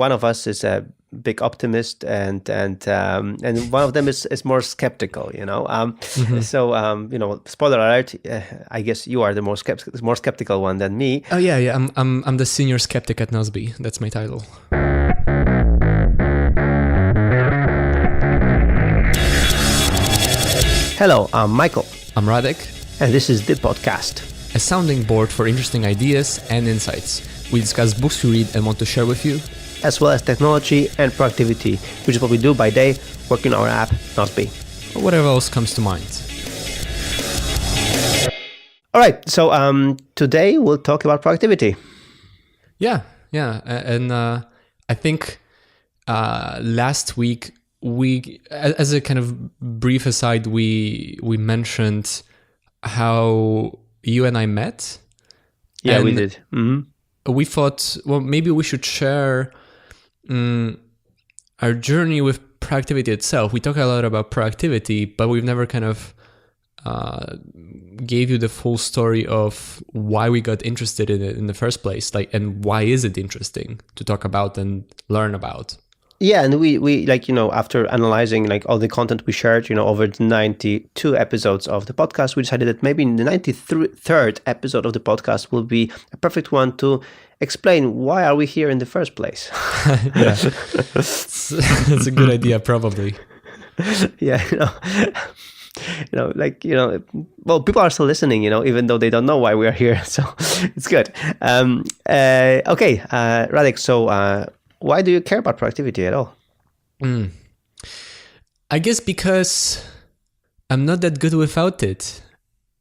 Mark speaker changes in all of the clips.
Speaker 1: one of us is a big optimist, and one of them is more skeptical. So spoiler alert. I guess you are the more skeptical one than me.
Speaker 2: Oh yeah. I'm the senior skeptic at Nosby. That's my title.
Speaker 1: Hello, I'm Michael.
Speaker 2: I'm Radek.
Speaker 1: And this is The Podcast,
Speaker 2: a sounding board for interesting ideas and insights. We discuss books we read and want to share with you,
Speaker 1: as well as technology and productivity, which is what we do by day, working on our app, Nosby.
Speaker 2: Or whatever else comes to mind.
Speaker 1: All right, so today we'll talk about productivity.
Speaker 2: Yeah. And I think last week, as a kind of brief aside, we mentioned how you and I met.
Speaker 1: Yeah,
Speaker 2: and
Speaker 1: we did. Mm-hmm.
Speaker 2: We thought, well, maybe we should share our journey with productivity itself. We talk a lot about productivity, but we've never kind of gave you the full story of why we got interested in it in the first place, and why is it interesting to talk about and learn about.
Speaker 1: Yeah, and we after analyzing all the content we shared, over the 92 episodes of the podcast, we decided that maybe the 93rd episode of the podcast will be a perfect one to explain why are we here in the first place.
Speaker 2: Yeah, that's a good idea, probably.
Speaker 1: Yeah, well, people are still listening, even though they don't know why we are here. So it's good. Okay, Radek, so why do you care about productivity at all?
Speaker 2: I guess because I'm not that good without it.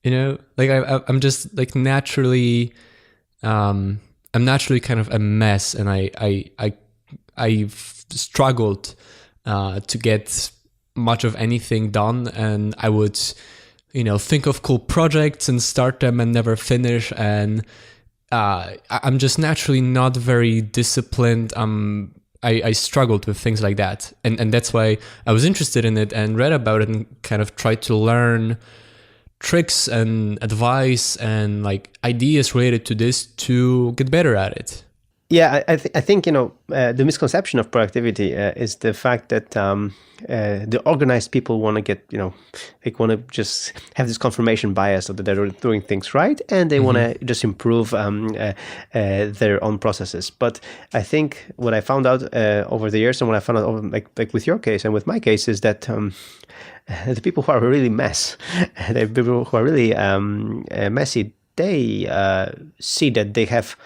Speaker 2: I'm just naturally, I'm naturally kind of a mess, and I've struggled to get much of anything done, and I would, think of cool projects and start them and never finish, and I'm just naturally not very disciplined. I struggled with things like that. And that's why I was interested in it and read about it and kind of tried to learn tricks and advice and ideas related to this to get better at it.
Speaker 1: Yeah, I think, the misconception of productivity is the fact that the organized people want to get, they want to just have this confirmation bias that they're doing things right, and they want to just improve their own processes. But I think what I found out over the years, and what I found out like with your case and with my case, is that the people who are really the people who are really messy, they see that they have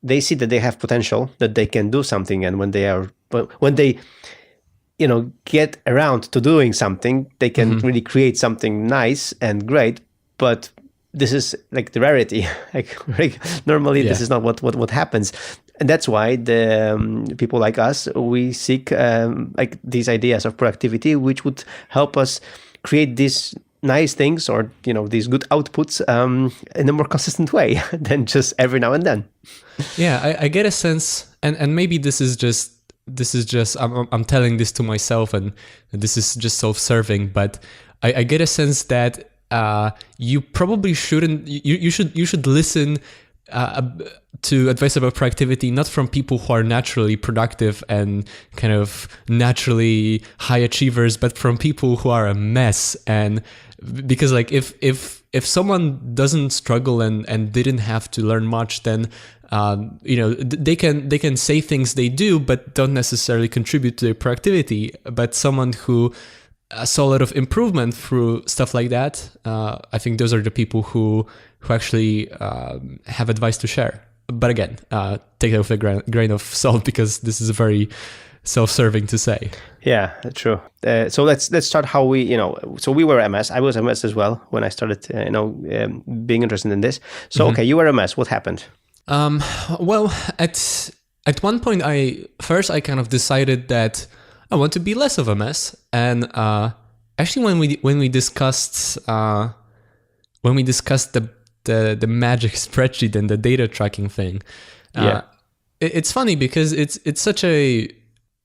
Speaker 1: they see that they have potential, that they can do something, and when they get around to doing something, they can really create something nice and great. But this is the rarity. Normally, this is not what happens, and that's why the people like us, we seek these ideas of productivity, which would help us create these nice things, or these good outputs in a more consistent way than just every now and then.
Speaker 2: Yeah, I get a sense, and maybe this is just I'm telling this to myself, and this is just self-serving, but I get a sense that you probably shouldn't. You should listen to advice about productivity, not from people who are naturally productive and kind of naturally high achievers, but from people who are a mess. And because if someone doesn't struggle and didn't have to learn much, then they can say things they do but don't necessarily contribute to their productivity. But someone who saw a lot of improvement through stuff like that, I think those are the people who actually have advice to share. But again, take it with a grain of salt, because this is very self-serving to say.
Speaker 1: Yeah, true. So let's start how we, so we were a mess. I was a mess as well when I started, being interested in this. So, okay, you were a mess. What happened?
Speaker 2: Well, at one point, I kind of decided that I want to be less of a mess. And actually, when we discussed the magic spreadsheet and the data tracking thing, it's funny because it's such a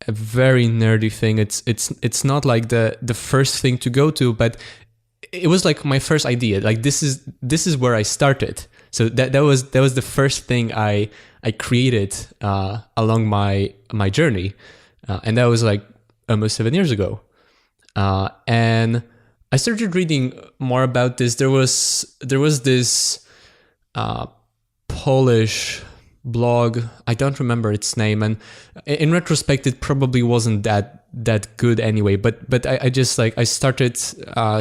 Speaker 2: very nerdy thing. It's not like the first thing to go to, but it was like my first idea. Like this is where I started. So that was the first thing I created along my journey, and that was like almost 7 years ago. And I started reading more about this. There was this Polish blog. I don't remember its name, and in retrospect, it probably wasn't that good anyway. But I just like I started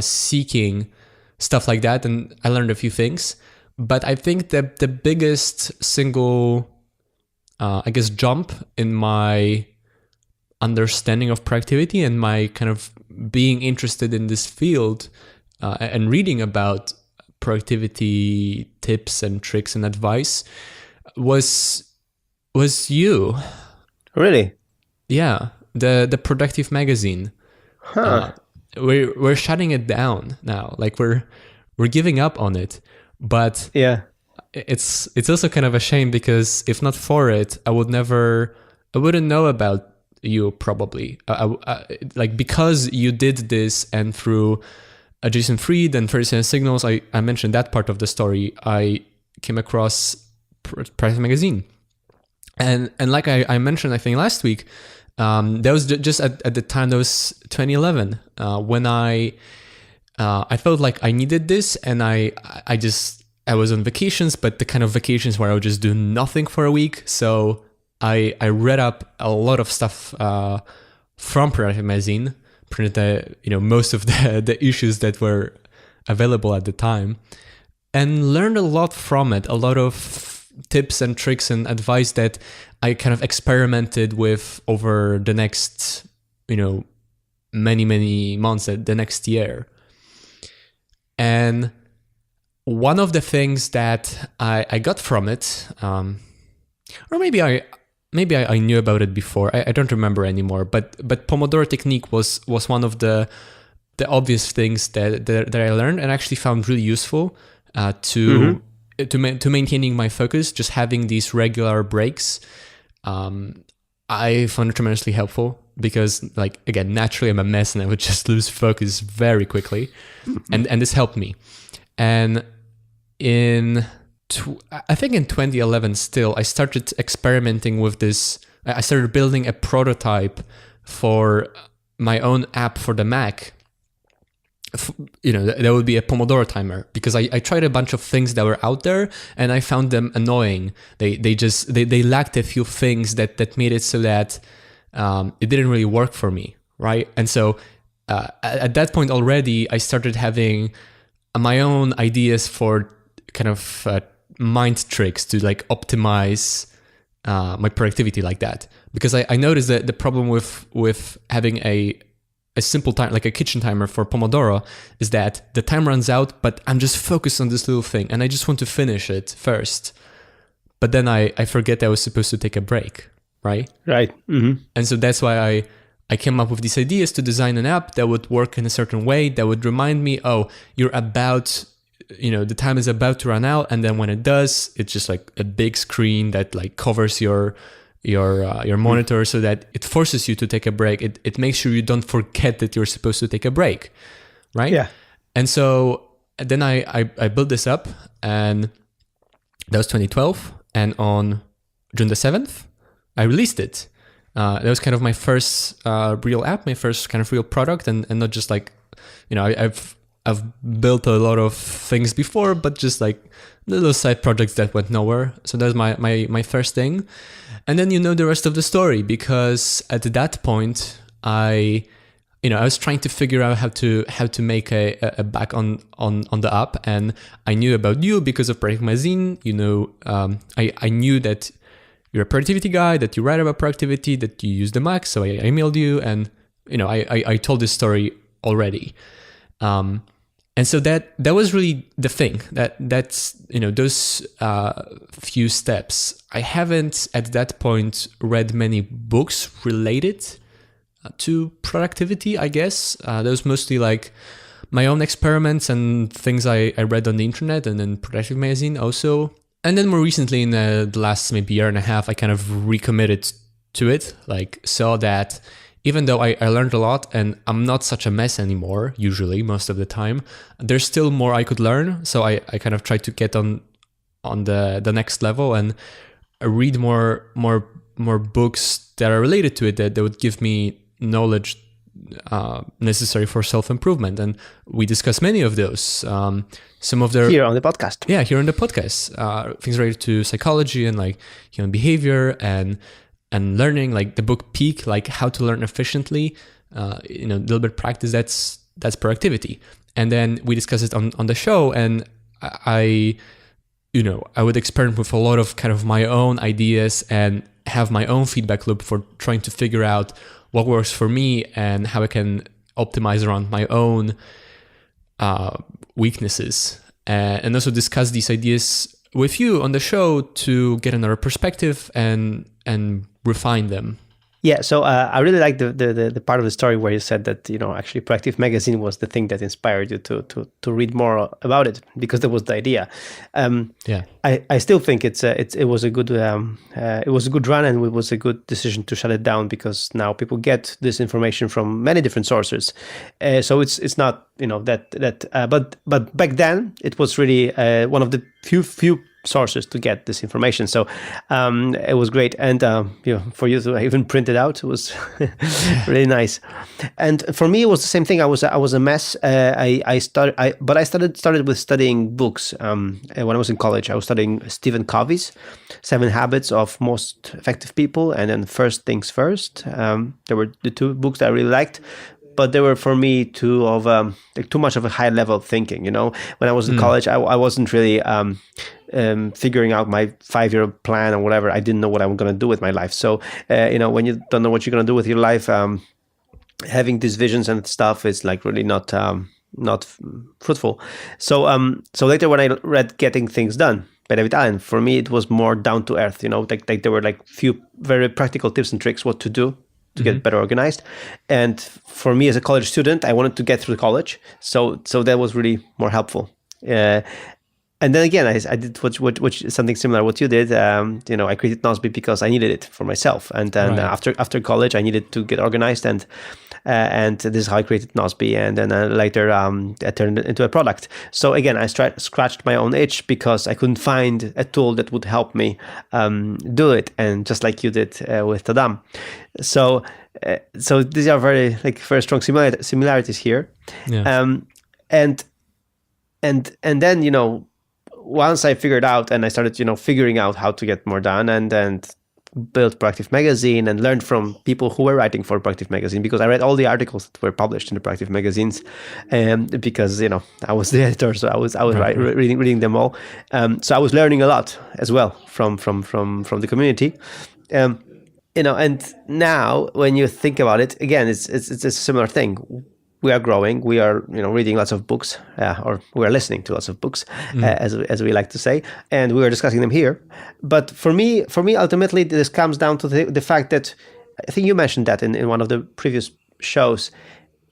Speaker 2: seeking stuff like that, and I learned a few things. But I think that the biggest single, I guess, jump in my understanding of productivity and my kind of being interested in this field and reading about productivity tips and tricks and advice was you.
Speaker 1: Really?
Speaker 2: Yeah, the Productive magazine.
Speaker 1: Huh.
Speaker 2: We're shutting it down now. Like we're giving up on it. But
Speaker 1: Yeah.
Speaker 2: it's also kind of a shame, because if not for it, I wouldn't know about you probably. Like because you did this, and through Jason Fried and 30 Signals, I mentioned that part of the story. I came across Practicality magazine, and like I mentioned, I think last week, that was just at the time. That was 2011 when I felt like I needed this, and I was on vacations, but the kind of vacations where I would just do nothing for a week. So I read up a lot of stuff from Practicality magazine, printed most of the issues that were available at the time, and learned a lot from it. A lot of tips and tricks and advice that I kind of experimented with over the next many months, the next year. And one of the things that I got from it, or maybe I knew about it before. I don't remember anymore. But Pomodoro technique was one of the obvious things that I learned and actually found really useful to maintaining my focus. Just having these regular breaks, I found it tremendously helpful, because like again, naturally I'm a mess and I would just lose focus very quickly, and this helped me. And I think in 2011 still, I started experimenting with this. I started building a prototype for my own app for the Mac. That would be a Pomodoro timer, because I tried a bunch of things that were out there and I found them annoying. They lacked a few things that made it so that it didn't really work for me, right? And so at that point already, I started having my own ideas for kind of mind tricks to like optimize my productivity like that, because I noticed that the problem with having a simple time, like a kitchen timer for Pomodoro, is that the time runs out, but I'm just focused on this little thing and I just want to finish it first, but then I forget I was supposed to take a break, right?
Speaker 1: Mm-hmm.
Speaker 2: And so that's why I came up with these ideas to design an app that would work in a certain way, that would remind me, oh, you're about, the time is about to run out. And then when it does, it's just like a big screen that like covers your monitor, so that it forces you to take a break. It makes sure you don't forget that you're supposed to take a break, right?
Speaker 1: Yeah.
Speaker 2: And so then I built this up, and that was 2012. And on June the 7th, I released it. That was kind of my first real app, my first kind of real product, and not just like, I've built a lot of things before, but just like little side projects that went nowhere. So that was my first thing. And then the rest of the story, because at that point I was trying to figure out how to make a back on the app, and I knew about you because of Practicality magazine. I knew that you're a productivity guy, that you write about productivity, that you use the Mac. So I emailed you, and I told this story already. And so that was really the thing, that's those few steps. I haven't at that point read many books related to productivity, I guess. That was mostly like my own experiments and things I read on the internet, and then Practicality magazine also. And then more recently, in the last maybe year and a half, I kind of recommitted to it, like saw that even though I learned a lot and I'm not such a mess anymore, usually, most of the time, there's still more I could learn. So I kind of tried to get on on the next level and read more books that are related to it that would give me knowledge necessary for self-improvement. And we discuss many of those. Some of their
Speaker 1: here on the podcast.
Speaker 2: Yeah, here on the podcast. Things related to psychology and like human behavior and learning, like the book Peak, like how to learn efficiently, deliberate practice, that's productivity. And then we discuss it on the show, and I would experiment with a lot of kind of my own ideas and have my own feedback loop for trying to figure out what works for me and how I can optimize around my own weaknesses, and also discuss these ideas with you on the show to get another perspective and refine them.
Speaker 1: Yeah, so I really like the part of the story where you said that actually Proactive Magazine was the thing that inspired you to read more about it, because that was the idea. I still think it was a good run, and it was a good decision to shut it down, because now people get this information from many different sources. So it's not but back then it was really one of the few sources to get this information. So it was great, and for you to even print it out was really nice. And for me, it was the same thing. I was a mess. I started with studying books when I was in college. I was studying Stephen Covey's 7 Habits of Most Effective People, and then First Things First. There were the 2 books that I really liked, but they were for me too much of a high level thinking. When I was in college, I wasn't really figuring out my 5-year plan or whatever. I didn't know what I'm going to do with my life. So, when you don't know what you're going to do with your life, having these visions and stuff is like really not fruitful. So later when I read Getting Things Done by David Allen, for me it was more down to earth. Like there were like few very practical tips and tricks what to do to get better organized. And for me as a college student, I wanted to get through college. So that was really more helpful. And then again, I did something similar what you did. I created Nozbe because I needed it for myself. And then after college, I needed to get organized, and this is how I created Nozbe. And then later, I turned it into a product. So again, I scratched my own itch because I couldn't find a tool that would help me do it. And just like you did with Tadam. So these are very strong similarities here.
Speaker 2: Yeah.
Speaker 1: And then once I figured out and I started, figuring out how to get more done, and built Proactive Magazine and learned from people who were writing for Proactive Magazine, because I read all the articles that were published in the Proactive magazines, because I was the editor, so I was reading them all. So I was learning a lot as well from the community. And now when you think about it, again, it's a similar thing. We are growing. We are, reading lots of books, or we are listening to lots of books, as we like to say, and we are discussing them here. But for me, ultimately, this comes down to the fact that I think you mentioned that in one of the previous shows.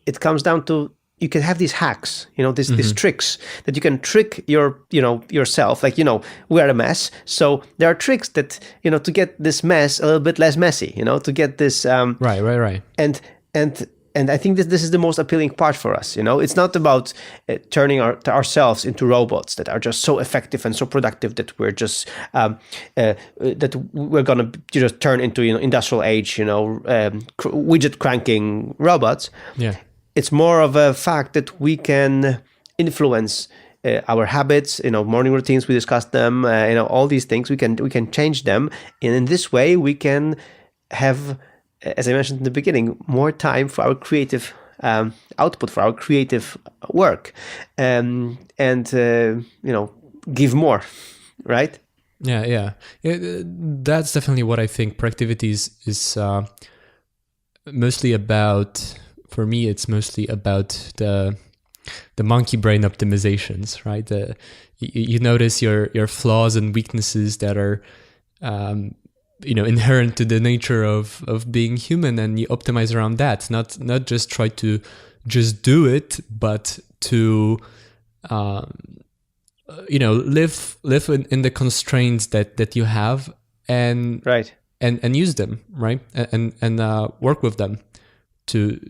Speaker 1: It comes down to you can have these hacks, these tricks that you can trick yourself. Like, we are a mess, so there are tricks that to get this mess a little bit less messy. To get this
Speaker 2: right.
Speaker 1: And I think that this is the most appealing part for us. It's not about turning ourselves into robots that are just so effective and so productive that we're just that we're gonna just turn into industrial age, widget cranking robots.
Speaker 2: Yeah,
Speaker 1: it's more of a fact that we can influence our habits, morning routines. We discussed them. All these things we can change them, and in this way we can have, as I mentioned in the beginning, more time for our creative output, for our creative work, and give more, right?
Speaker 2: Yeah. That's definitely what I think. Productivity is mostly about. For me, it's mostly about the monkey brain optimizations, right? You notice your flaws and weaknesses that are inherent to the nature of being human, and you optimize around that. Not just try to just do it, but to live in the constraints that you have, and
Speaker 1: right,
Speaker 2: and use them, right, and work with them to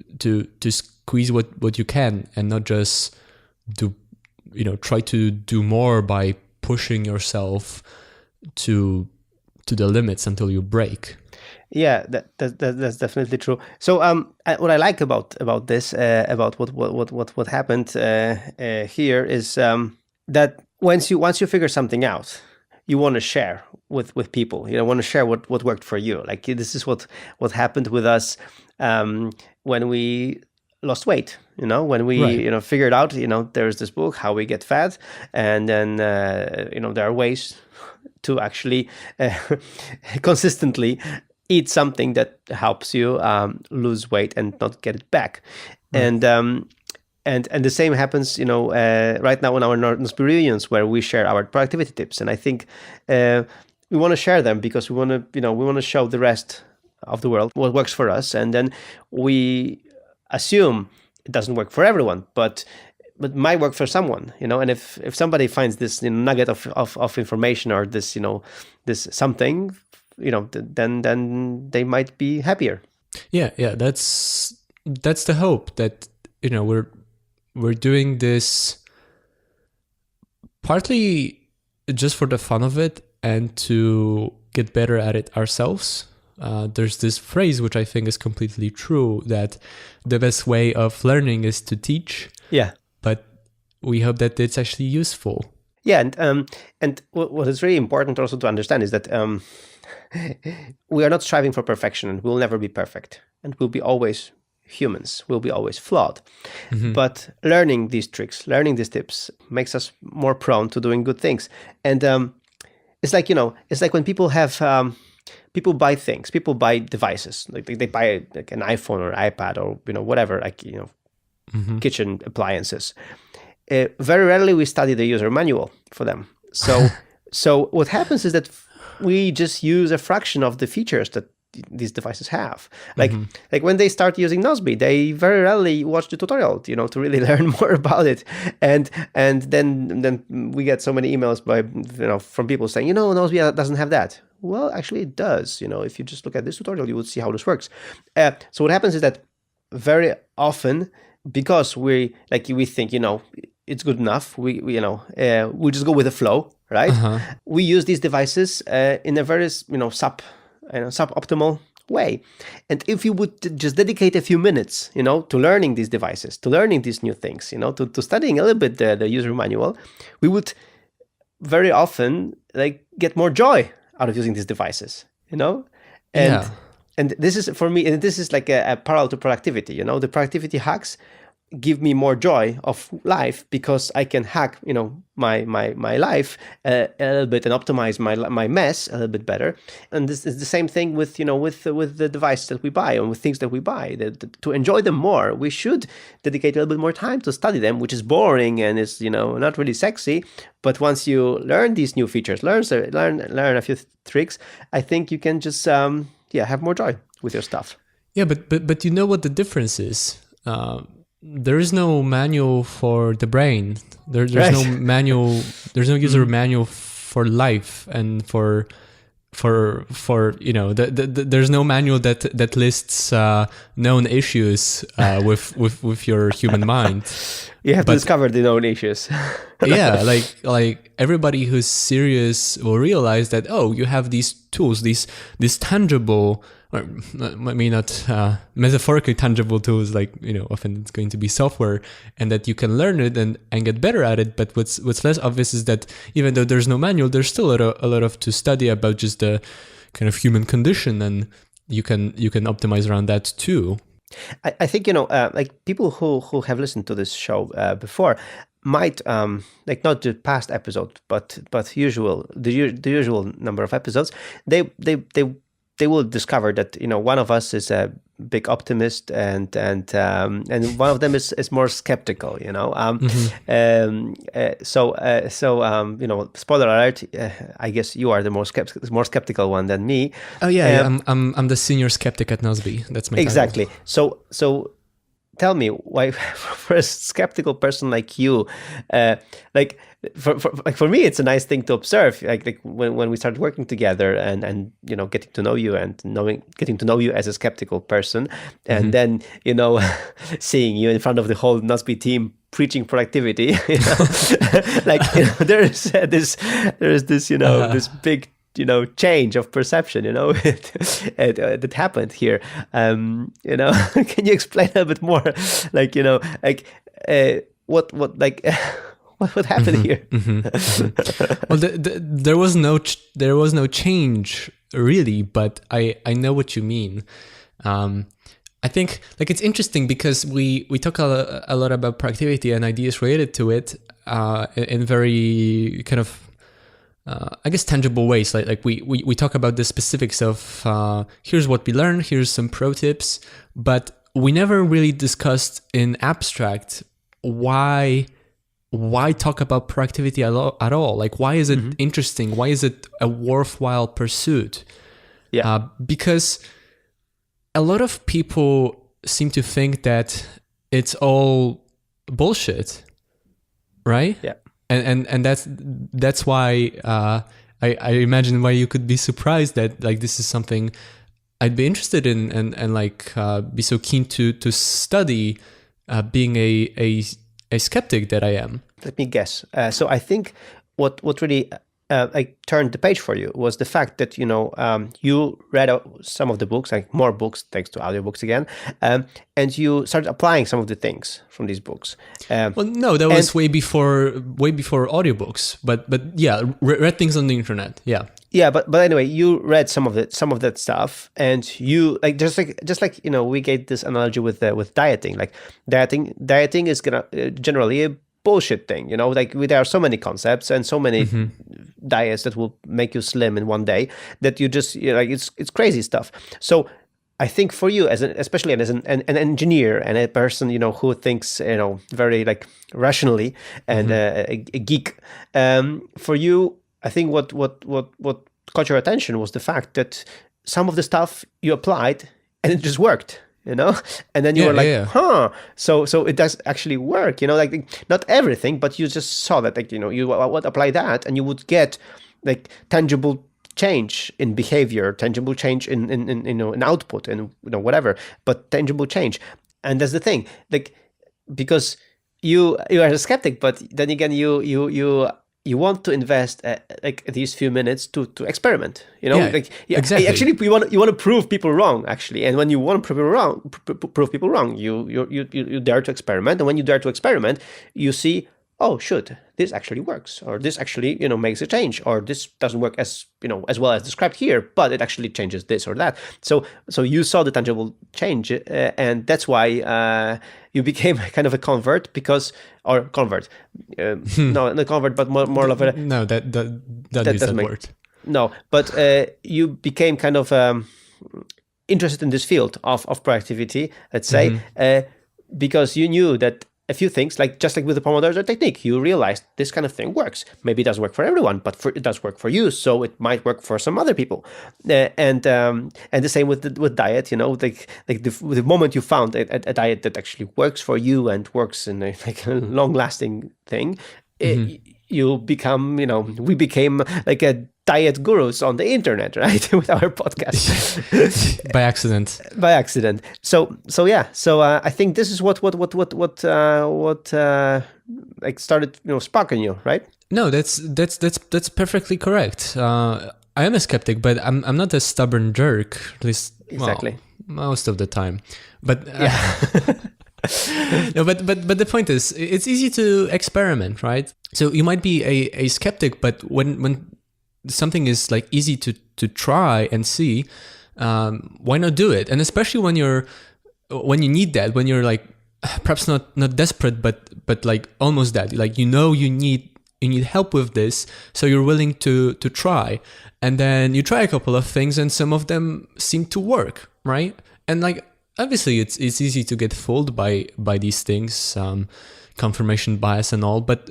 Speaker 2: squeeze what you can, and not just try to do more by pushing yourself to the limits until you break.
Speaker 1: Yeah, that's definitely true. So what I like about this, about what happened here is that once you figure something out, you want to share with people. You know, want to share what worked for you. Like this is what happened with us when we lost weight. You know, when we
Speaker 2: Right.
Speaker 1: figured out, there's this book, How We Get Fat, and then there are ways to actually consistently eat something that helps you lose weight and not get it back.
Speaker 2: Right.
Speaker 1: And the same happens, right now in our Northern reunions, where we share our productivity tips. And I think we want to share them because we want to show the rest of the world what works for us. And then we assume it doesn't work for everyone, but might work for someone, And if somebody finds this nugget of information, or this this something, then they might be happier.
Speaker 2: Yeah, that's the hope, that we're doing this partly just for the fun of it and to get better at it ourselves. There's this phrase which I think is completely true, that the best way of learning is to teach.
Speaker 1: Yeah.
Speaker 2: But we hope that it's actually useful.
Speaker 1: Yeah, and what is really important also to understand is that we are not striving for perfection, and we'll never be perfect, and we'll be always humans. We'll be always flawed.
Speaker 2: Mm-hmm.
Speaker 1: But learning these tricks, learning these tips, makes us more prone to doing good things. And it's like when people have. People buy things. People buy devices. Like they buy like an iPhone or iPad or whatever, like
Speaker 2: Mm-hmm.
Speaker 1: kitchen appliances. Very rarely we study the user manual for them. So what happens is that we just use a fraction of the features that these devices have. Like when they start using Nozbe, they very rarely watch the tutorial, to really learn more about it. And then we get so many emails from people saying, Nozbe doesn't have that. Well, actually it does. If you just look at this tutorial, you would see how this works. So what happens is that very often, because we think, it's good enough, we just go with the flow, right? We use these devices in a very suboptimal way. And if you would just dedicate a few minutes, to learning these devices, to learning these new things, to studying a little bit the user manual, we would very often get more joy out of using these devices, And this is, for me, and this is like a parallel to productivity. The productivity hacks give me more joy of life because I can hack, my life a little bit and optimize my mess a little bit better. And this is the same thing with, with the device that we buy and with things that we buy. To enjoy them more, we should dedicate a little bit more time to study them, which is boring and is, not really sexy. But once you learn these new features, learn a few tricks, I think you can just have more joy with your stuff.
Speaker 2: Yeah, but you know what the difference is? There is no manual for the brain. There's
Speaker 1: Right.
Speaker 2: no manual. There's no user manual for life and for there's no manual that lists known issues with your human mind.
Speaker 1: You have to discover the known issues.
Speaker 2: Yeah, like everybody who's serious will realize that, you have these tools, these tangible, or maybe not metaphorically tangible tools, often it's going to be software, and that you can learn it and get better at it. But what's less obvious is that even though there's no manual, there's still a lot of to study about just the kind of human condition, and you can optimize around that too.
Speaker 1: I think, people who have listened to this show before might, not the past episode, but the usual number of episodes, they will discover that one of us is a big optimist and one of them is more skeptical. Spoiler alert. I guess you are the more skeptical one than me.
Speaker 2: Oh yeah, I'm the senior skeptic at Nozbe. That's my
Speaker 1: exactly.
Speaker 2: title.
Speaker 1: So tell me why, for a skeptical person like you, like for me, it's a nice thing to observe. Like when we started working together and getting to know you and getting to know you as a skeptical person, and then seeing you in front of the whole Nusby team preaching productivity, there is this this big change of perception, that happened here. Can you explain a bit more, what happened here?
Speaker 2: Well, there was no change really, but I know what you mean. I think it's interesting because we talk a lot about productivity and ideas related to it in very kind of I guess tangible ways. Like we talk about the specifics of here's what we learned, here's some pro tips, but we never really discussed in abstract why talk about productivity at all. Like, why is it interesting? Why is it a worthwhile pursuit?
Speaker 1: Yeah,
Speaker 2: because a lot of people seem to think that it's all bullshit, right?
Speaker 1: Yeah.
Speaker 2: And that's why I imagine why you could be surprised that this is something I'd be interested in and be so keen to study, being a skeptic that I am.
Speaker 1: Let me guess. So I think what really turned the page for you was the fact that you read some of the books, like more books thanks to audiobooks again, and you started applying some of the things from these books.
Speaker 2: Well, no, that was way before audiobooks, but yeah, read things on the internet.
Speaker 1: Yeah, but anyway, you read some of that stuff, and you just like we gave this analogy with dieting. Like dieting is gonna generally a bullshit thing, there are so many concepts and so many diets that will make you slim in one day that you just it's crazy stuff. So I think for you, especially as an engineer and a person who thinks very rationally and a geek, for you, I think what caught your attention was the fact that some of the stuff you applied and it just worked. And then you were huh, so it does actually work, not everything, but you just saw that you would apply that and you would get tangible change in behavior, tangible change in output and whatever, but tangible change. And that's the thing, because you are a skeptic, but then again you want to invest these few minutes to experiment,
Speaker 2: exactly.
Speaker 1: Actually, you want to prove people wrong, actually, and when you want to prove people wrong, you dare to experiment, and when you dare to experiment, you see, oh shoot, this actually works, or this actually makes a change, or this doesn't work as well as described here, but it actually changes this or that. So you saw the tangible change, and that's why you became kind of a convert, not a convert, but more of a
Speaker 2: no, that doesn't word.
Speaker 1: No, but you became kind of interested in this field of productivity, let's say, because you knew that a few things, just like with the Pomodoro technique, you realized this kind of thing works. Maybe it doesn't work for everyone, but it does work for you, so it might work for some other people. And the same with diet. The moment you found a diet that actually works for you and works in a long-lasting thing, you become, we became a diet gurus on the internet, right? With our podcast.
Speaker 2: By accident.
Speaker 1: By accident. So yeah. So I think this is what started sparking you, right?
Speaker 2: No, that's perfectly correct. I am a skeptic, but I'm not a stubborn jerk. At least
Speaker 1: exactly
Speaker 2: most of the time. But no, but the point is, it's easy to experiment, right? So you might be a skeptic, but when something is easy to try and see, why not do it? And especially when you need that, when you're perhaps not desperate, but almost that, you need help with this, so you're willing to try, and then you try a couple of things and some of them seem to work, right? And obviously it's easy to get fooled by these things, confirmation bias and all, but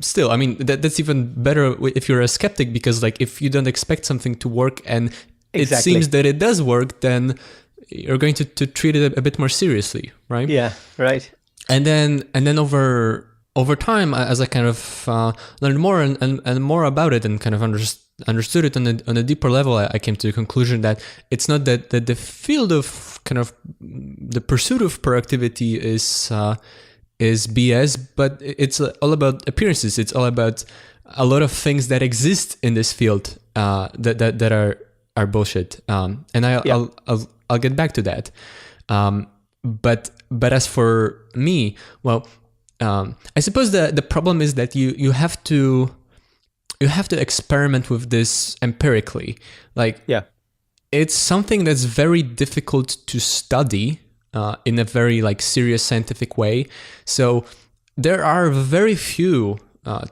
Speaker 2: still, I mean, that's even better if you're a skeptic, because if you don't expect something to work and
Speaker 1: exactly.
Speaker 2: It seems that it does work, then to treat it a bit more seriously, right?
Speaker 1: Yeah, right.
Speaker 2: And then over time, as I kind of learned more and more about it and kind of understood it on a deeper level, I came to the conclusion that it's not that the field of kind of the pursuit of productivity is BS, but it's all about appearances. It's all about a lot of things that exist in this field that are bullshit. And I'll get back to that. But as for me, well, I suppose the problem is that you have to experiment with this empirically. Like,
Speaker 1: Yeah.
Speaker 2: it's something that's very difficult to study in a very like serious scientific way. So there are very few,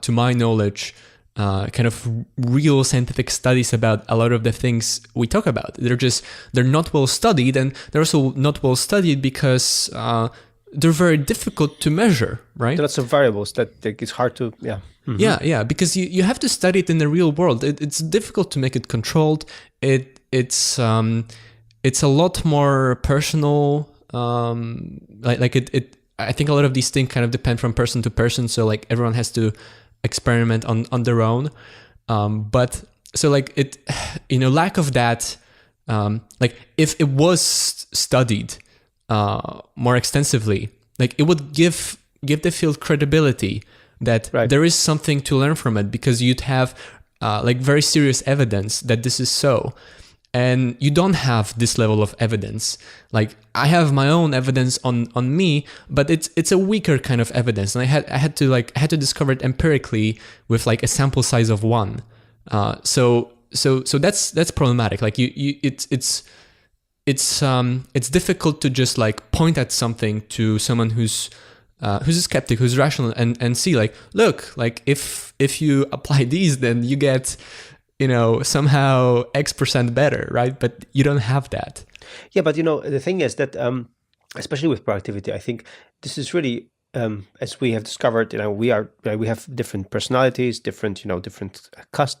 Speaker 2: to my knowledge, kind of real scientific studies about a lot of the things we talk about. They're not well studied, and they're also not well studied because they're very difficult to measure, right?
Speaker 1: There are lots of variables that it's hard to, yeah. Mhm.
Speaker 2: Yeah, because you have to study it in the real world. It's difficult to make it controlled. It's a lot more personal. I think a lot of these things kind of depend from person to person. So like everyone has to experiment on their own. But so like it, lack of that, like if it was studied more extensively, like it would give the field credibility that
Speaker 1: Right.
Speaker 2: there is something to learn from it, because you'd have like very serious evidence that this is so. And you don't have this level of evidence. Like I have my own evidence on me, but it's a weaker kind of evidence, and I had to discover it empirically with like a sample size of 1. So that's problematic. Like it's difficult to just like point at something to someone who's a skeptic, who's rational, and see like, look, like if you apply these, then you get somehow X% better, right? But you don't have that.
Speaker 1: Yeah, but the thing is that, especially with productivity, I think this is really, as we have discovered, we have different personalities, different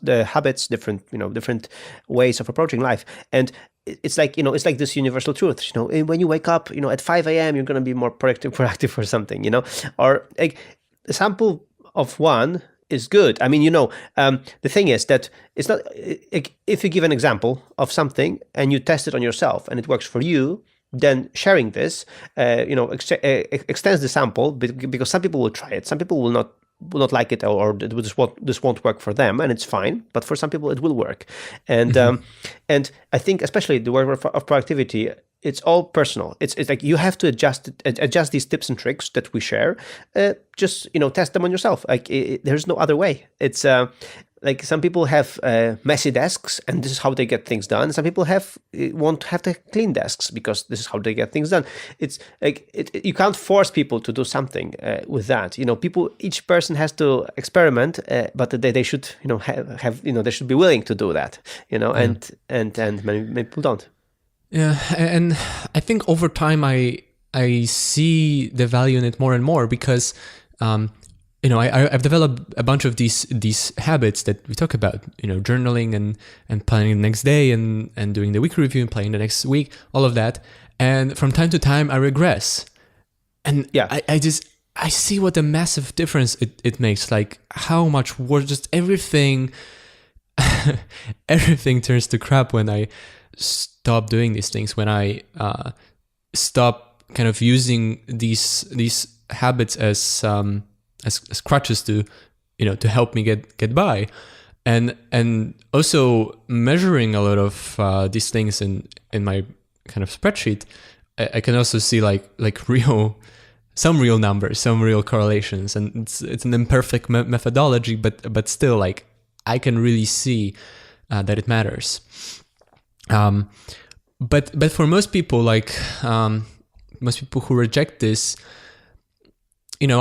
Speaker 1: habits, different ways of approaching life, and it's like this universal truth. When you wake up, at 5 a.m., you're going to be more productive or something, or like a sample of 1 is good. I mean, the thing is that it's not, if you give an example of something and you test it on yourself and it works for you, then sharing this, extends the sample, because some people will try it, some people will not like it, or this won't work for them, and it's fine. But for some people, it will work. And and I think especially the word of productivity, it's all personal. It's like you have to adjust these tips and tricks that we share. Just test them on yourself. Like there's no other way. It's like some people have messy desks, and this is how they get things done. Some people won't have to clean desks because this is how they get things done. It's like you can't force people to do something with that. Each person has to experiment, but they should have they should be willing to do that. And many people don't.
Speaker 2: Yeah, and I think over time I see the value in it more and more, because I've developed a bunch of these habits that we talk about, journaling and planning the next day and doing the weekly review and planning the next week, all of that. And from time to time I regress. And yeah, I see what a massive difference it makes, like how much worse just everything turns to crap when I stop doing these things, when I stop kind of using these habits as crutches to help me get by, and also measuring a lot of these things in my kind of spreadsheet. I can also see like some real numbers, some real correlations, and it's an imperfect methodology, but still, like I can really see that it matters. But for most people, like most people who reject this, there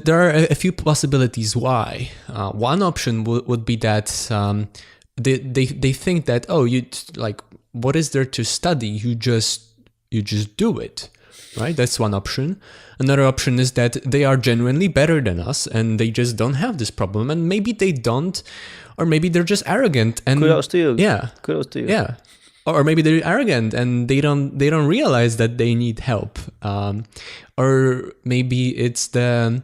Speaker 2: are a few possibilities why. One option would be that they think that, oh, you like, what is there to study? You just do it, right? That's one option. Another option is that they are genuinely better than us and they just don't have this problem, and maybe they don't, or maybe they're just arrogant. And
Speaker 1: kudos to you.
Speaker 2: Yeah,
Speaker 1: kudos to you.
Speaker 2: Yeah. or maybe they're arrogant and they don't realize that they need help, or maybe it's the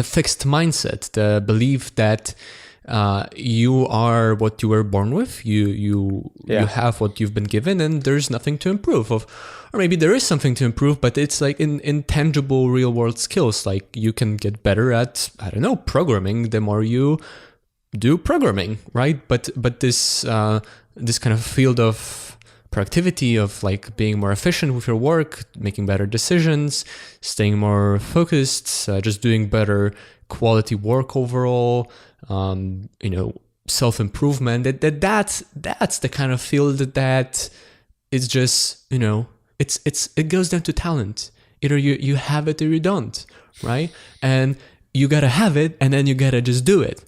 Speaker 2: fixed mindset, the belief that you are what you were born with, you have what you've been given, and there's nothing to improve of. Or maybe there is something to improve, but it's like in intangible real world skills. Like you can get better at, I don't know, programming the more you do programming, right? But this kind of field of productivity, of like being more efficient with your work, making better decisions, staying more focused, just doing better quality work overall, self-improvement, that's the kind of field that is just, it goes down to talent. Either you have it or you don't, right? And you gotta have it, and then you gotta just do it.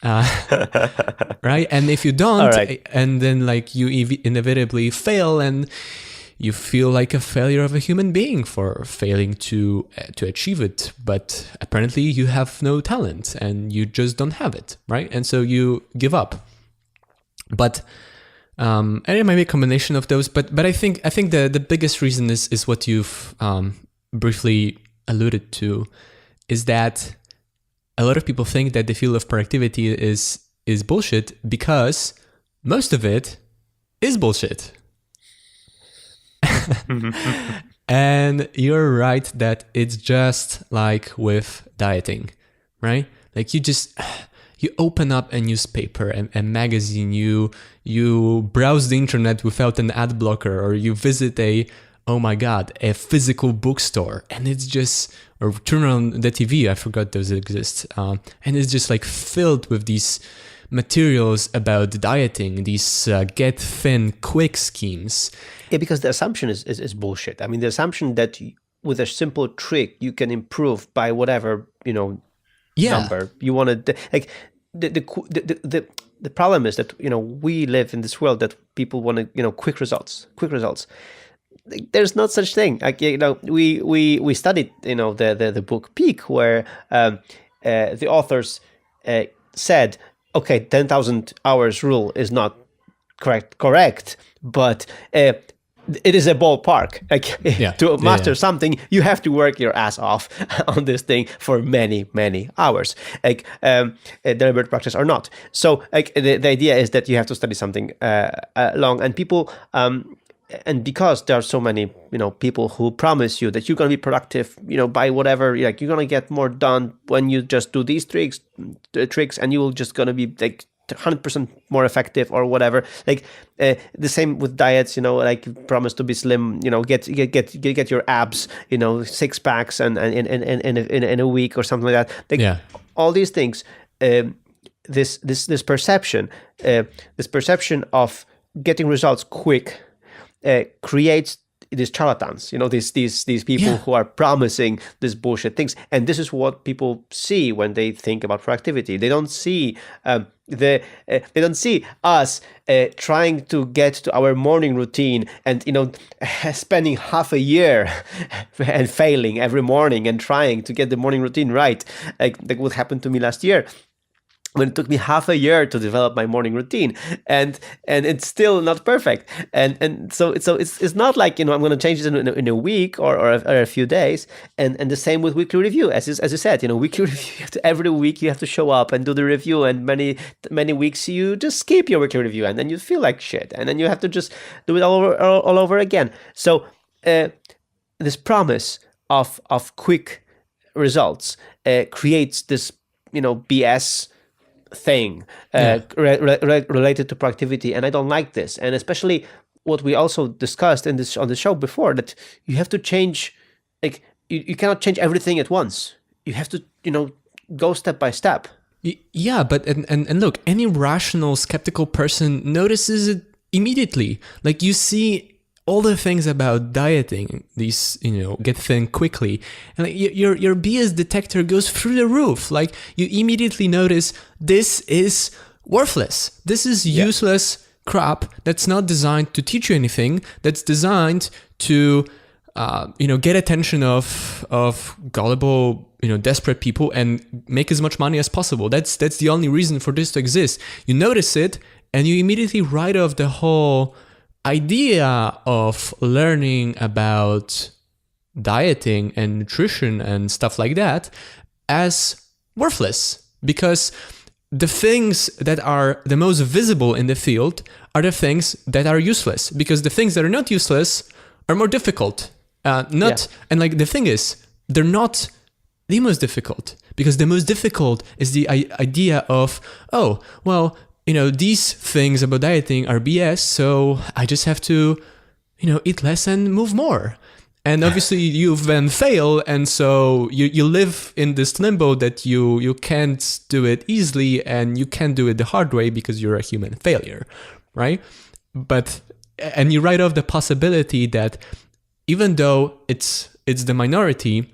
Speaker 2: Right? And if you don't, and then like you inevitably fail, and you feel like a failure of a human being for failing to achieve it. But apparently you have no talent and you just don't have it, right? And so you give up. But and it might be a combination of those. But I think the biggest reason is what you've briefly alluded to, is that a lot of people think that the field of productivity is bullshit because most of it is bullshit. And you're right that it's just like with dieting, right? Like you open up a newspaper, a magazine, you browse the internet without an ad blocker, or you visit a physical bookstore, and it's just, or turn on the TV, I forgot those exist, and it's just like filled with these materials about dieting, these get thin quick schemes.
Speaker 1: Yeah, because the assumption is bullshit. I mean, the assumption that with a simple trick you can improve by whatever number you want to. Like the problem is that we live in this world that people want to quick results. There's not such thing. Like we studied the book Peak, where the authors said, okay, 10,000 hours rule is not correct, but it is a ballpark. Like to master something, you have to work your ass off on this thing for many hours. Like deliberate practice or not. So like the idea is that you have to study something long, and people. And because there are so many, people who promise you that you're going to be productive, by whatever, like you're going to get more done when you just do these tricks, and you will just going to be like 100% more effective or whatever. Like the same with diets, like promise to be slim, get your abs, 6 packs and in a week or something like that. Like, all these things, this perception of getting results quick. Creates these charlatans, these people who are promising these bullshit things, and this is what people see when they think about productivity. They don't see they don't see us trying to get to our morning routine and spending half a year and failing every morning and trying to get the morning routine right, like what happened to me last year. When it took me half a year to develop my morning routine, and it's still not perfect, and so it's not like I'm going to change it in a week or a few days, and the same with weekly review, as you said, weekly review. Every week you have to show up and do the review, and many weeks you just skip your weekly review, and then you feel like shit, and then you have to just do it all over again. So this promise of quick results creates this BS thing related to productivity, and I don't like this. And especially what we also discussed on the show before, that you have to change, like you cannot change everything at once. You have to go step by step.
Speaker 2: Yeah, but and look, any rational skeptical person notices it immediately. Like you see all the things about dieting, these, get thin quickly, and like your BS detector goes through the roof. Like you immediately notice this is worthless. This is useless crap that's not designed to teach you anything. That's designed to, get attention of gullible, desperate people and make as much money as possible. That's the only reason for this to exist. You notice it, and you immediately write off the whole idea of learning about dieting and nutrition and stuff like that as worthless, because the things that are the most visible in the field are the things that are useless, because the things that are not useless are more difficult. And like the thing is, they're not the most difficult, because the most difficult is the idea of, oh, well, these things about dieting are BS, so I just have to, eat less and move more. And obviously you've then failed, and so you live in this limbo that you can't do it easily, and you can't do it the hard way because you're a human failure, right? And you write off the possibility that even though it's the minority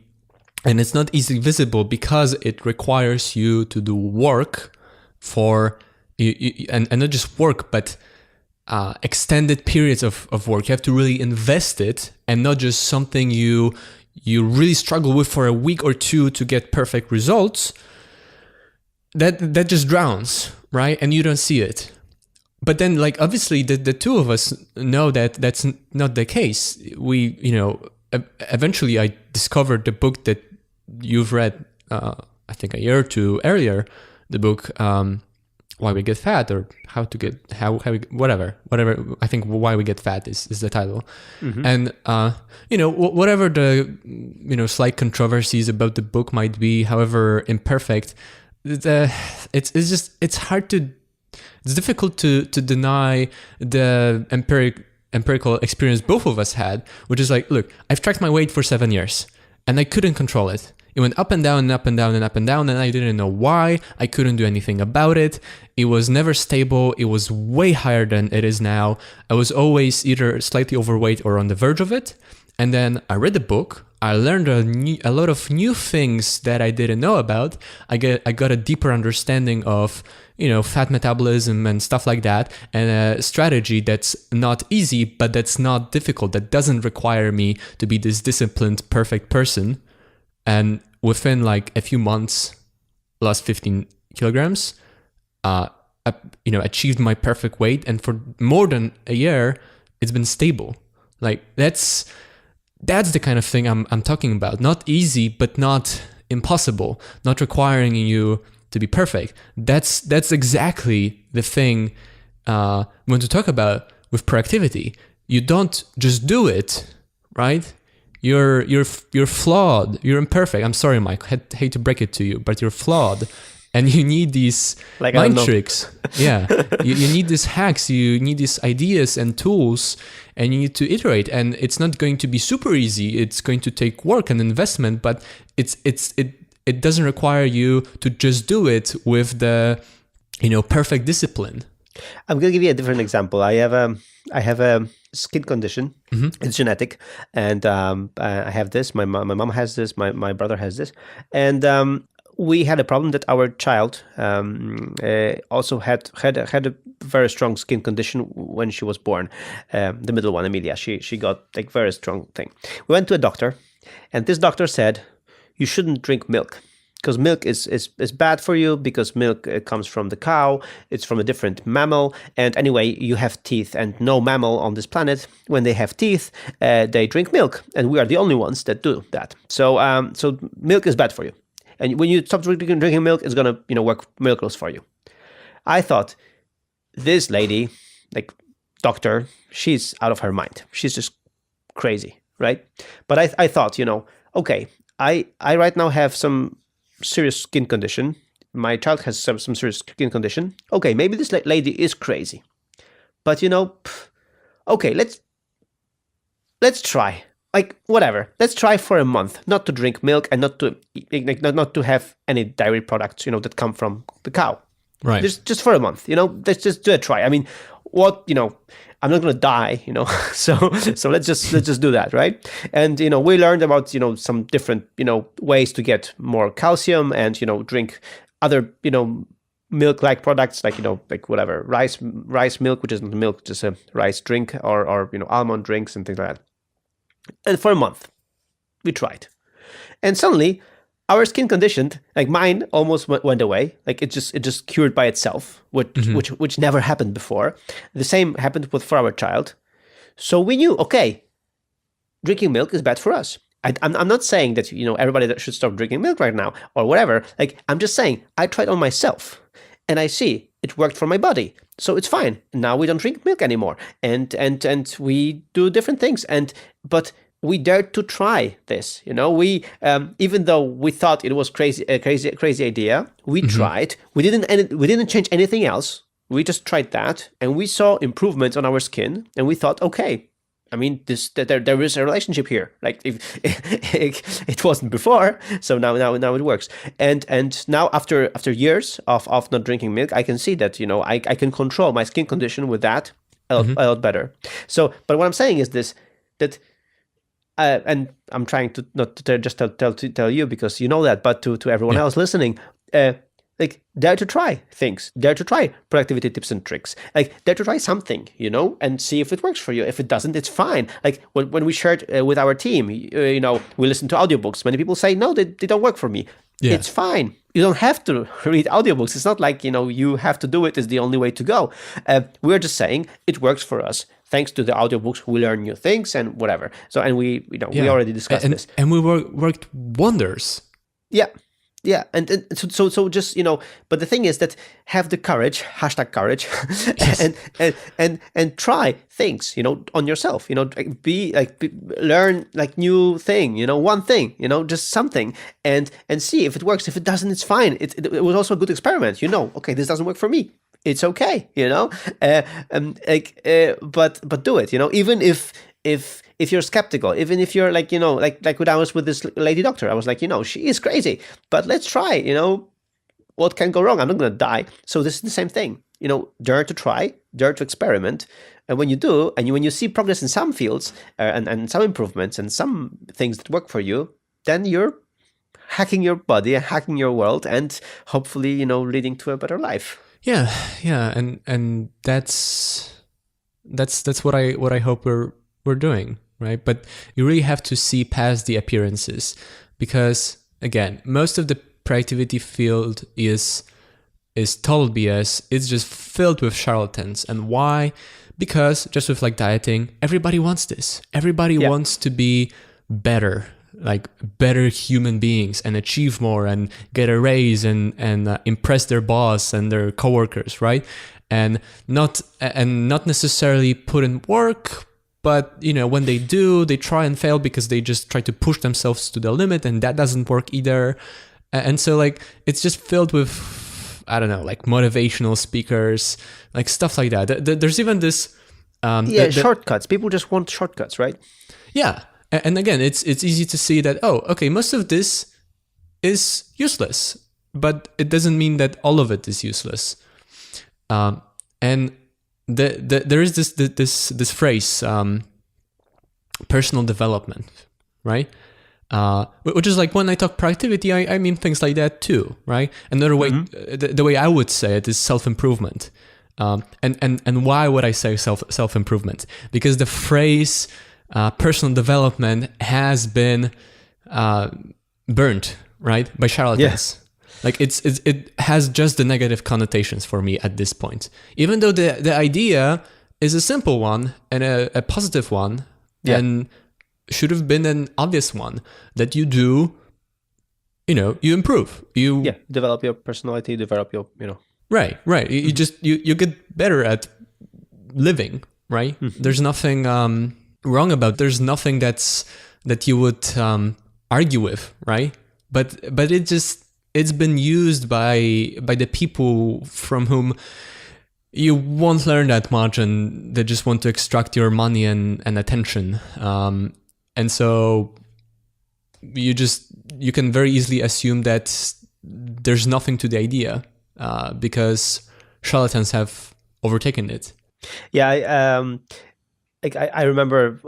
Speaker 2: and it's not easily visible because it requires you to do work and not just work, but extended periods of work. You have to really invest it, and not just something you really struggle with for a week or two to get perfect results. That just drowns, right? And you don't see it. But then, like, obviously the two of us know that that's not the case. We, eventually I discovered the book that you've read, I think a year or two earlier, the book, Why We Get Fat, or whatever. I think Why We Get Fat is the title. Mm-hmm. And, whatever the, slight controversies about the book might be, however imperfect, it's hard to, it's difficult to deny the empirical experience both of us had, which is like, look, I've tracked my weight for 7 years and I couldn't control it. It went up and down and up and down and up and down, and I didn't know why. I couldn't do anything about it. It was never stable. It was way higher than it is now. I was always either slightly overweight or on the verge of it. And then I read the book. I learned a lot of new things that I didn't know about. I got a deeper understanding of, fat metabolism and stuff like that, and a strategy that's not easy, but that's not difficult, that doesn't require me to be this disciplined, perfect person. And within like a few months, lost 15 kilograms, achieved my perfect weight. And for more than a year, it's been stable. Like that's the kind of thing I'm talking about. Not easy, but not impossible, not requiring you to be perfect. That's exactly the thing we want to talk about with proactivity. You don't just do it, right? You're flawed. You're imperfect. I'm sorry, Mike. I hate to break it to you, but you're flawed, and you need these mind tricks. Yeah, you need these hacks. You need these ideas and tools, and you need to iterate. And it's not going to be super easy. It's going to take work and investment, but it doesn't require you to just do it with the perfect discipline.
Speaker 1: I'm going to give you a different example. I have a skin condition. Mm-hmm. It's genetic, and I have this. My mom has this. My brother has this, and we had a problem that our child also had a very strong skin condition when she was born. The middle one, Emilia, she got like very strong thing. We went to a doctor, and this doctor said, you shouldn't drink milk, because milk is bad for you, because milk comes from the cow. It's from a different mammal. And anyway, you have teeth, and no mammal on this planet, when they have teeth, they drink milk. And we are the only ones that do that. So milk is bad for you. And when you stop drinking milk, it's going to work miracles for you. I thought, this lady, like doctor, she's out of her mind. She's just crazy, right? But I thought, okay, I right now have some serious skin condition. My child has some serious skin condition. Okay, maybe this lady is crazy, but okay, let's try. Like whatever, let's try for a month not to drink milk and not to have any dairy products that come from the cow.
Speaker 2: Right.
Speaker 1: Just for a month. Let's just do a try. I mean, what I'm not going to die. So let's just do that, right? And we learned about some different ways to get more calcium, and drink other milk-like products like like whatever rice milk, which isn't milk, just a rice drink, or almond drinks and things like that. And for a month we tried, and suddenly our skin condition, like mine, almost went away. Like it just cured by itself, which never happened before. The same happened for our child. So we knew, okay, drinking milk is bad for us. I'm not saying that everybody that should stop drinking milk right now or whatever. Like I'm just saying I tried on myself, and I see it worked for my body, so it's fine. Now we don't drink milk anymore, and we do different things. But we dared to try this. We even though we thought it was a crazy idea, we tried. We didn't change anything else. We just tried that, and we saw improvements on our skin, and we thought, okay. I mean, there is a relationship here. Like if it wasn't before, so now it works. And now after years of not drinking milk, I can see that I can control my skin condition with that a lot better. So, but what I'm saying is this, that and I'm trying to not to just tell you because you know that, but to everyone else listening. Like dare to try things, dare to try productivity tips and tricks, like dare to try something, and see if it works for you. If it doesn't, it's fine. Like when we shared with our team, we listen to audiobooks. Many people say, no, they don't work for me. Yeah. It's fine. You don't have to read audiobooks. It's not like, you have to do it. It's the only way to go. We're just saying it works for us. Thanks to the audiobooks, we learn new things and whatever. So, and we already discussed this.
Speaker 2: And we worked wonders.
Speaker 1: Yeah. Yeah, and so just but the thing is that have the courage, #courage, and try things on yourself. Learn like new thing. One thing. Just something, and see if it works. If it doesn't, it's fine. It was also a good experiment. Okay, this doesn't work for me. It's okay. But do it. Even if you're skeptical, even if you're like when I was with this lady doctor, I was like, she is crazy, but let's try, what can go wrong? I'm not going to die. So this is the same thing, dare to try, dare to experiment. And when you do, and when you see progress in some fields and some improvements and some things that work for you, then you're hacking your body and hacking your world and hopefully, leading to a better life.
Speaker 2: Yeah. And that's what I hope we're doing, right? But you really have to see past the appearances, because again, most of the productivity field is total BS. It's just filled with charlatans. And why? Because just with like dieting, everybody wants this. Everybody wants to be better, like better human beings, and achieve more and get a raise and impress their boss and their coworkers, right? And not necessarily put in work. But, when they do, they try and fail because they just try to push themselves to the limit, and that doesn't work either. And so, like, it's just filled with, I don't know, like motivational speakers, like stuff like that. There's even this...
Speaker 1: shortcuts. People just want shortcuts, right?
Speaker 2: Yeah. And again, it's easy to see that, most of this is useless. But it doesn't mean that all of it is useless. And... there is this phrase, personal development, right? Which is like when I talk productivity, I mean things like that too, right? Another way, the way I would say it is self-improvement. And why would I say self-improvement? Because the phrase personal development has been burnt, right, by charlatans. Yeah. Like it has just the negative connotations for me at this point. Even though the idea is a simple one and a positive one, and should have been an obvious one that you do, you improve. You
Speaker 1: develop your personality, develop your
Speaker 2: Right. You just you get better at living, right? Mm-hmm. There's nothing wrong about. There's nothing that you would argue with, right? But it's been used by the people from whom you won't learn that much, and they just want to extract your money and attention. And so you can very easily assume that there's nothing to the idea because charlatans have overtaken it.
Speaker 1: Yeah, I remember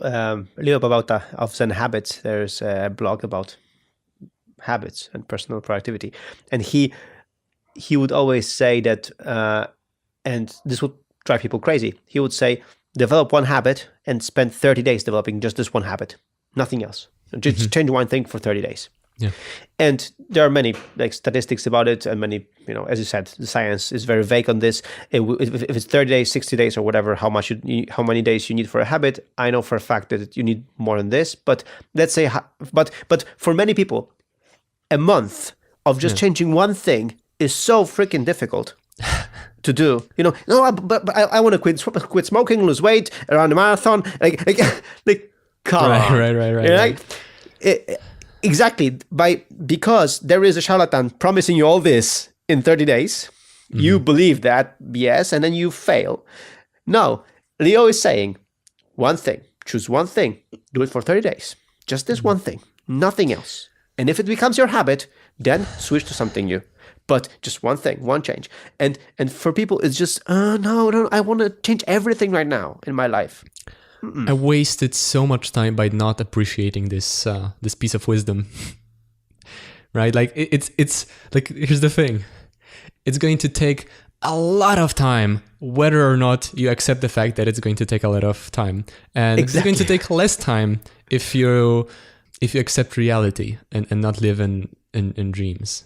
Speaker 1: Leo Babauta of Zen Habits. There's a blog about habits and personal productivity, and he would always say that, and this would drive people crazy. He would say, develop one habit and spend 30 days developing just this one habit, nothing else. Just change one thing for 30 days.
Speaker 2: Yeah.
Speaker 1: And there are many like statistics about it, and many, as you said, the science is very vague on this. If it's 30 days, 60 days, or whatever, how many days you need for a habit, I know for a fact that you need more than this. But let's say, but for many people, a month of just changing one thing is so freaking difficult to do. No, but I want to quit smoking, lose weight, run a marathon, like come on.
Speaker 2: Right.
Speaker 1: Exactly. Because there is a charlatan promising you all this in 30 days, you believe that BS and then you fail. No, Leo is saying one thing, choose one thing, do it for 30 days. Just this one thing, nothing else. And if it becomes your habit, then switch to something new. But just one thing, one change. And for people, it's just, no, I want to change everything right now in my life.
Speaker 2: I wasted so much time by not appreciating this piece of wisdom. Right? Like it's like, here's the thing. It's going to take a lot of time, whether or not you accept the fact that it's going to take a lot of time. And It's going to take less time if you accept reality and not live in dreams.